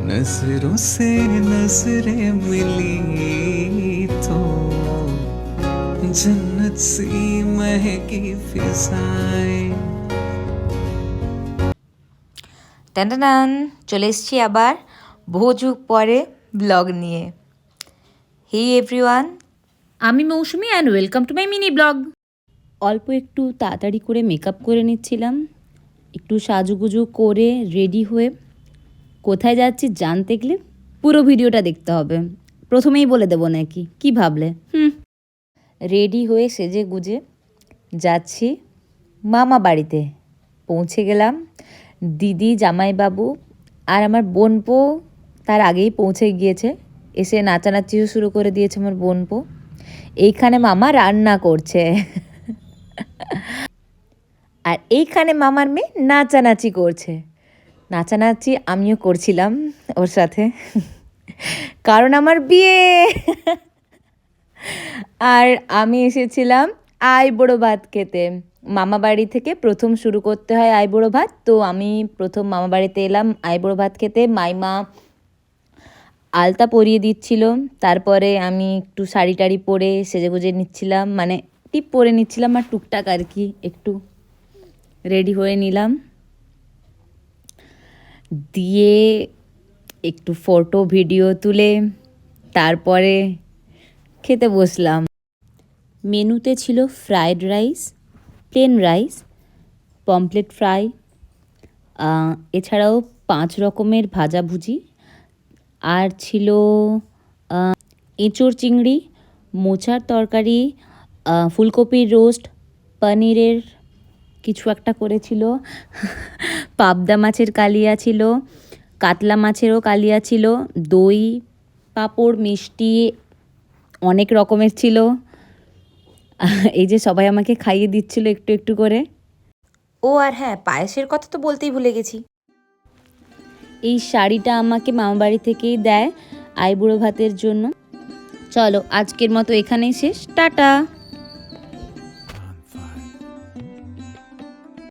नजरों से नजरें मिली तो जन्नत सी महकी फिजाएं। টান চলে এসেছি আবার বহু যুগ পরে ব্লগ নিয়ে। হে এভরিওয়ান, আমি Mousumi and welcome to my mini blog. অল্প একটু তাড়াতাড়ি করে মেকআপ করে নিচ্ছিলাম, একটু সাজুগুজু করে রেডি হয়ে কোথায় যাচ্ছি জানতে গেলে পুরো ভিডিওটা দেখতে হবে। প্রথমেই বলে দেবো নাকি, কি ভাবলে? রেডি হয়ে সেজে গুজে যাচ্ছি মামা বাড়িতে। পৌঁছে গেলাম, দিদি, জামাইবাবু আর আমার বোনপো তার আগেই পৌঁছে গিয়েছে। এসে নাচানাচিও শুরু করে দিয়েছে আমার বোনপো। এইখানে মামা রান্না করছে আর এইখানে মামার মেয়ে নাচানাচি করছে। নাচানাচি আমিও করছিলাম ওর সাথে, কারণ আমার বিয়ে। আর আমি এসেছিলাম আইবুড়ো ভাত খেতে। মামা বাড়ি থেকে প্রথম শুরু করতে হয় আইবুড়ো ভাত, তো আমি প্রথম মামা বাড়িতে এলাম আইবুড়ো ভাত খেতে। মাইমা আলতা পরিয়ে দিচ্ছিল, তারপরে আমি একটু শাড়ি টাড়ি পরে সেজে গুজে নিচ্ছিলাম, মানে টিপ পরে নিচ্ছিলাম আর টুকটাক আর কি একটু রেডি হয়ে নিলাম। দিয়ে একটু ফটো ভিডিও তুলে তারপরে খেতে বসলাম। মেনুতে ছিল fried rice, plain rice, pomfret fry, এছাড়াও 5 রকমের ভাজাভুজি, আর ছিল এঁচোড় চিংড়ি, মোচার তরকারি, ফুলকপির রোস্ট, পনিরের কিছু একটা করেছিল, পাবদা মাছের কালিয়া ছিল, কাতলা মাছেরও কালিয়া ছিল, দই, পাঁপড়, মিষ্টি অনেক রকমের ছিল। এই যে সবাই আমাকে খাইয়ে দিচ্ছিল একটু একটু করে। ও আর হ্যাঁ, পায়েসের কথা তো বলতেই ভুলে গেছি। এই শাড়িটা আমাকে মামাবাড়ি থেকেই দেয় আইবুড়ো ভাতের জন্য। চলো আজকের মতো এখানেই শেষ, টাটা।